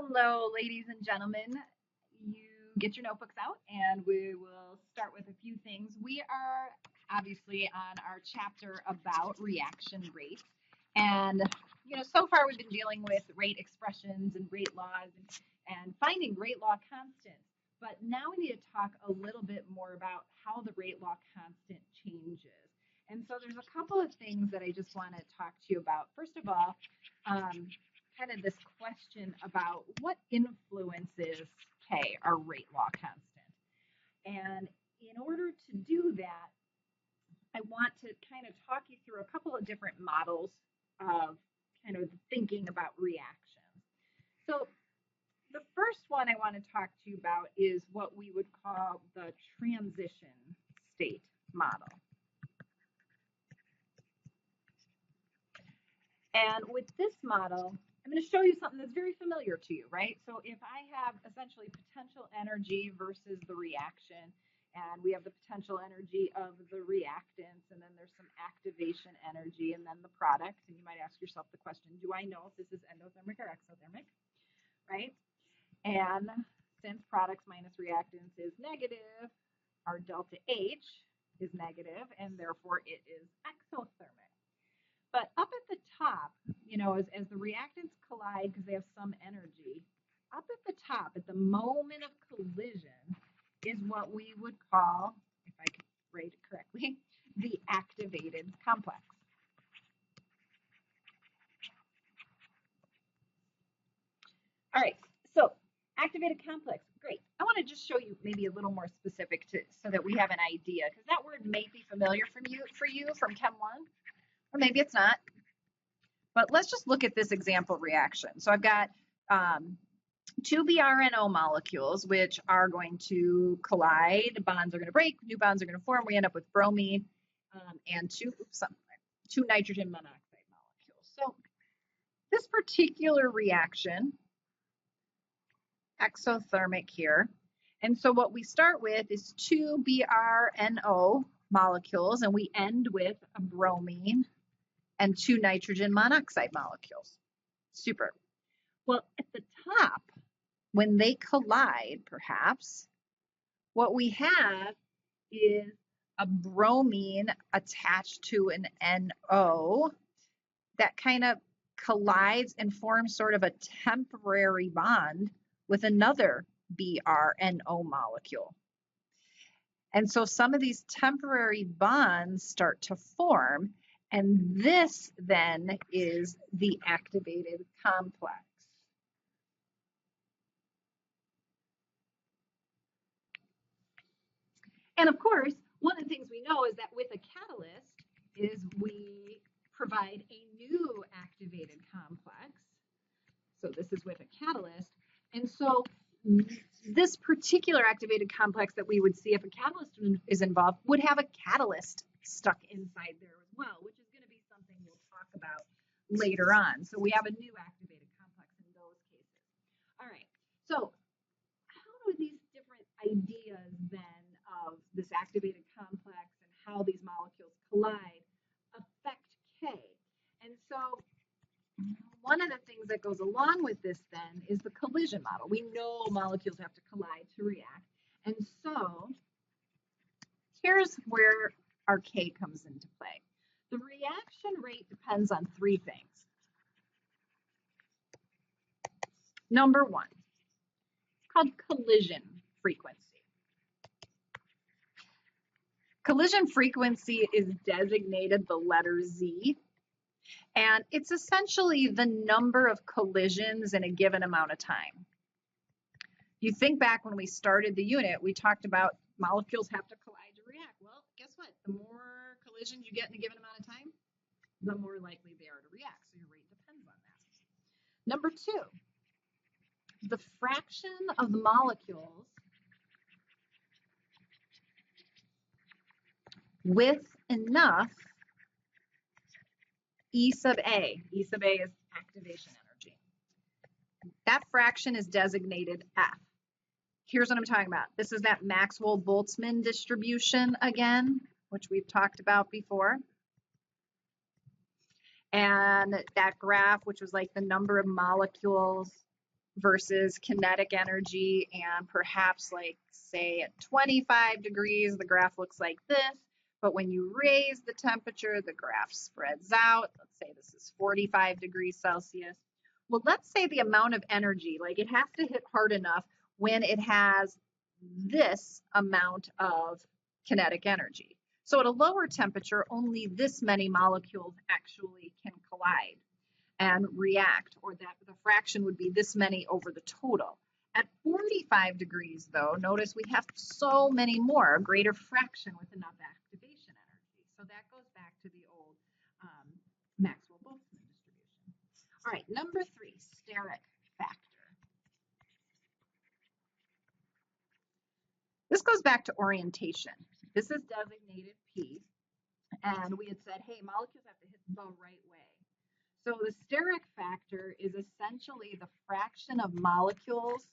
Hello, ladies and gentlemen. You get your notebooks out and we will start with a few things. We are obviously on our chapter about reaction rates. And, so far we've been dealing with rate expressions and rate laws and finding rate law constants. But now we need to talk a little bit more about how the rate law constant changes. And so there's a couple of things that I just want to talk to you about. First of all, kind of this question about what influences K, our rate law constant. And in order to do that, I want to kind of talk you through a couple of different models of kind of thinking about reactions. So the first one I want to talk to you about is what we would call the transition state model. And with this model, I'm going to show you something that's very familiar to you, right? So if I have essentially potential energy versus the reaction, and we have the potential energy of the reactants, and then there's some activation energy, and then the product, and you might ask yourself the question, do I know if this is endothermic or exothermic, right? And since products minus reactants is negative, our delta H is negative, and therefore it is exothermic. But up at the top, as the reactants collide because they have some energy, up at the top, at the moment of collision, is what we would call, if I can write it correctly, the activated complex. All right, so activated complex, great. I want to just show you maybe a little more specific so that we have an idea, because that word may be familiar for you from Chem 1. Or maybe it's not. But let's just look at this example reaction. So I've got two BRNO molecules, which are going to collide. Bonds are going to break. New bonds are going to form. We end up with bromine and two nitrogen monoxide molecules. So this particular reaction, exothermic here. And so what we start with is two BRNO molecules, and we end with a bromine and two nitrogen monoxide molecules. Super. Well, at the top, when they collide, perhaps, what we have is a bromine attached to an NO that kind of collides and forms sort of a temporary bond with another BRNO molecule. And so some of these temporary bonds start to form, and this then is the activated complex. And of course, one of the things we know is that with a catalyst is we provide a new activated complex. So this is with a catalyst. And so this particular activated complex that we would see if a catalyst is involved would have a catalyst stuck inside there as well, which is going to be something we'll talk about later on. So we have a new activated complex in those cases. All right, so how do these different ideas then of this activated complex and how these molecules collide affect K? And so one of the things that goes along with this then is the collision model. We know molecules have to collide to react. And so here's where our K comes into play. The reaction rate depends on three things. Number one, it's called collision frequency. Collision frequency is designated the letter Z, and it's essentially the number of collisions in a given amount of time. You think back when we started the unit, we talked about molecules have to collide to react. Well, guess what? The more collisions you get in a given amount of time, the more likely they are to react. So your rate depends on that. Number two, the fraction of the molecules with enough E sub A. E sub A is activation energy. That fraction is designated F. Here's what I'm talking about. This is that Maxwell-Boltzmann distribution again, which we've talked about before. And that graph, which was like the number of molecules versus kinetic energy, and perhaps like say at 25 degrees, the graph looks like this. But when you raise the temperature, the graph spreads out. Let's say this is 45 degrees Celsius. Well, let's say the amount of energy, like it has to hit hard enough when it has this amount of kinetic energy. So at a lower temperature, only this many molecules actually can collide and react, or that the fraction would be this many over the total. At 45 degrees, though, notice we have so many more, a greater fraction with enough activation energy. So that goes back to the old Maxwell-Boltzmann distribution. All right, number 3, steric factor. This goes back to orientation. This is designated P, and we had said, hey, molecules have to hit the right way. So the steric factor is essentially the fraction of molecules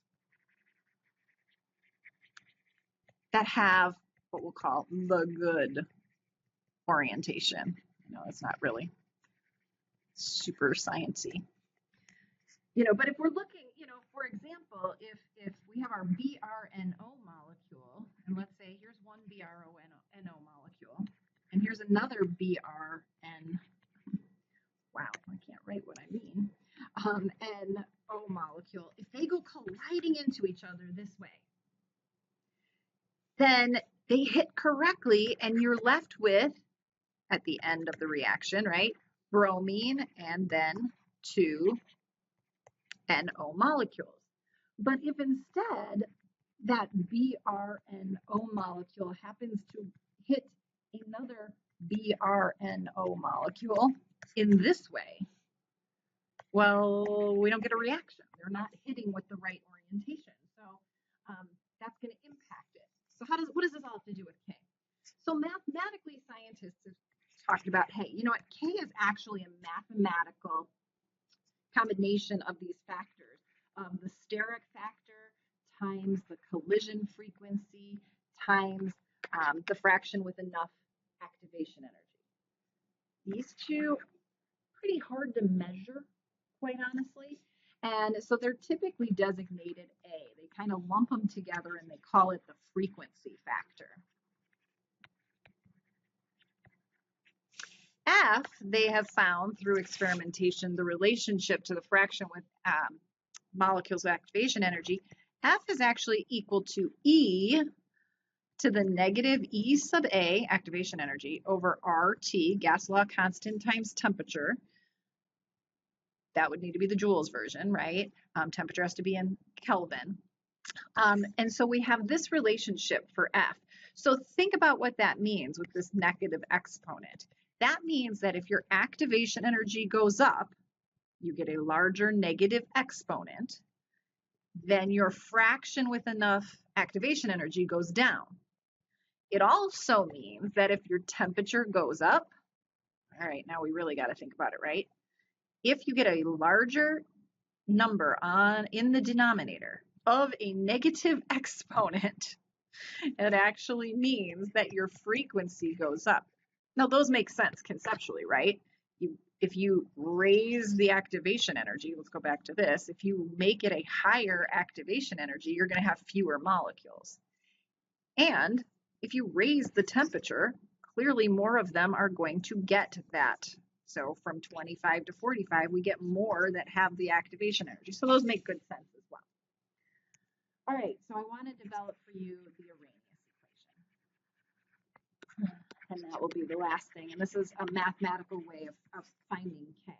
that have what we'll call the good orientation. You know, it's not really super sciencey. You know, but if we're looking, you know, for example, if we have our BRNO molecule, and let's say here's one BRNO molecule, and here's another BRN, wow, I can't write what I mean, NO molecule, if they go colliding into each other this way, then they hit correctly, and you're left with, at the end of the reaction, right, bromine and then 2 NO molecules. But if instead that BRNO molecule happens to hit another BRNO molecule in this way, well, we don't get a reaction. They're not hitting with the right orientation. So that's going to impact it. So what does this all have to do with K? So mathematically, scientists have talked about, hey, you know what? K is actually a mathematical combination of these factors. The steric factor times the collision frequency times the fraction with enough activation energy. These two, pretty hard to measure, quite honestly. And so they're typically designated A. They kind of lump them together and they call it the frequency factor. F, they have found through experimentation the relationship to the fraction with molecules of activation energy. F is actually equal to E to the negative E sub A, activation energy, over RT, gas law constant, times temperature. That would need to be the joules version, right? Temperature has to be in Kelvin. And so we have this relationship for F. So think about what that means with this negative exponent. That means that if your activation energy goes up, you get a larger negative exponent, then your fraction with enough activation energy goes down. It also means that if your temperature goes up, all right, now we really got to think about it, right? If you get a larger number in the denominator of a negative exponent, it actually means that your frequency goes up. Now, those make sense conceptually, right? If you raise the activation energy, let's go back to this, if you make it a higher activation energy, you're going to have fewer molecules. And if you raise the temperature, clearly more of them are going to get that. So from 25 to 45, we get more that have the activation energy. So those make good sense as well. All right, so I want to develop for you the Arrhenius equation. And that will be the last thing. And this is a mathematical way of finding K.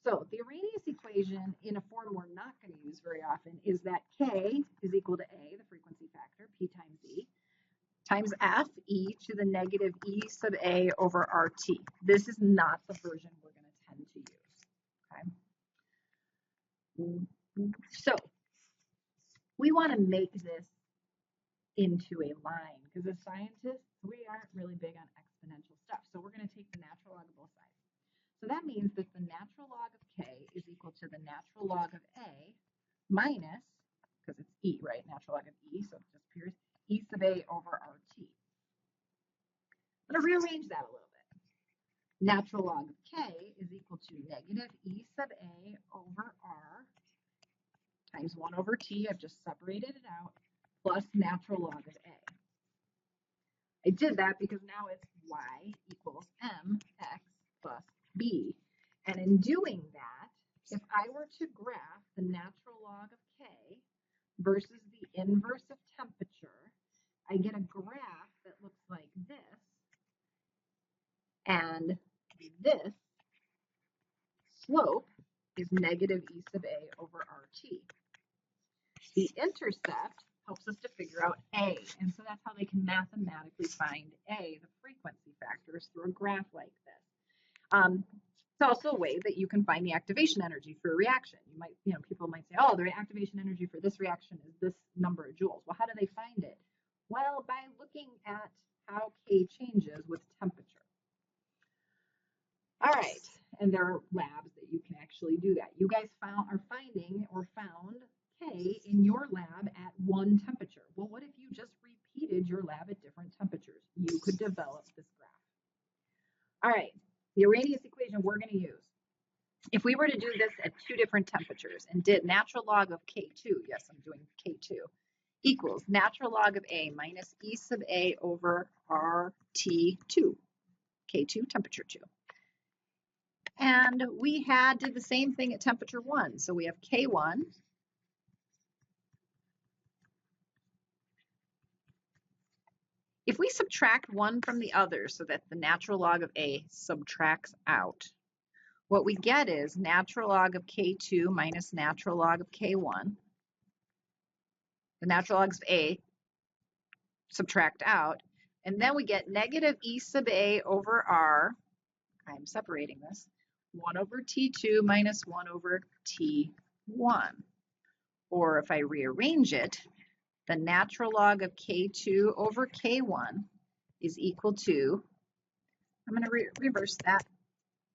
So the Arrhenius equation, in a form we're not going to use very often, is that K is equal to A, the frequency factor, P times E, times F, E to the negative E sub A over RT. This is not the version we're going to tend to use. Okay. So we want to make this into a line because as scientists, we aren't really big on exponential stuff. So we're going to take the natural log of both sides. So that means that the natural log of K is equal to the natural log of A minus, because it's E, right? Natural log of E, so it just appears E sub A over RT. I'm going to rearrange that a little bit. Natural log of K is equal to negative E sub A over R times 1 over T, I've just separated it out, plus natural log of A. I did that because now it's Y equals MX plus B. And in doing that, if I were to graph the natural log of K versus the inverse of temperature, I get a graph that looks like this. And this slope is negative E sub A over RT. The intercept helps us to figure out A, and so that's how they can mathematically find A, the frequency factors, through a graph like this. It's also a way that you can find the activation energy for a reaction. People might say, oh, the activation energy for this reaction is this number of joules. Well, how do they find it? Well, by looking at how K changes with temperature. All right, and there are labs that you can actually do that. You guys found K in your lab at one temperature. Well, what if you just repeated your lab at different temperatures? You could develop this graph. All right, the Arrhenius equation we're going to use. If we were to do this at 2 different temperatures and did natural log of K2, yes, I'm doing K2, equals natural log of A minus E sub A over RT2, K2, temperature 2. And we did the same thing at temperature 1. So we have K1 if we subtract one from the other so that the natural log of A subtracts out, what we get is natural log of K2 minus natural log of K1. The natural logs of A subtract out, and then we get negative E sub A over R. I'm separating this. 1 over T2 minus 1 over T1. Or if I rearrange it, the natural log of K2 over K1 is equal to, I'm going to reverse that.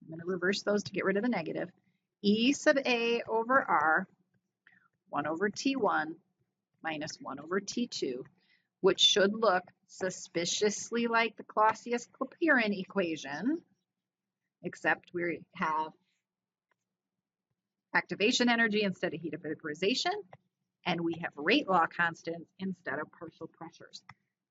I'm going to reverse those to get rid of the negative. E sub A over R, 1 over T1 minus 1 over T2, which should look suspiciously like the Clausius-Clapeyron equation, except we have activation energy instead of heat of vaporization, and we have rate law constants instead of partial pressures.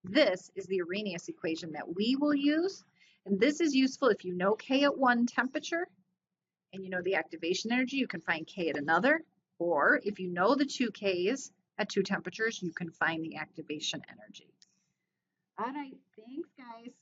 This is the Arrhenius equation that we will use, and this is useful if you know K at one temperature and you know the activation energy, you can find K at another, or if you know the 2 Ks at 2 temperatures, you can find the activation energy. All right, thanks guys.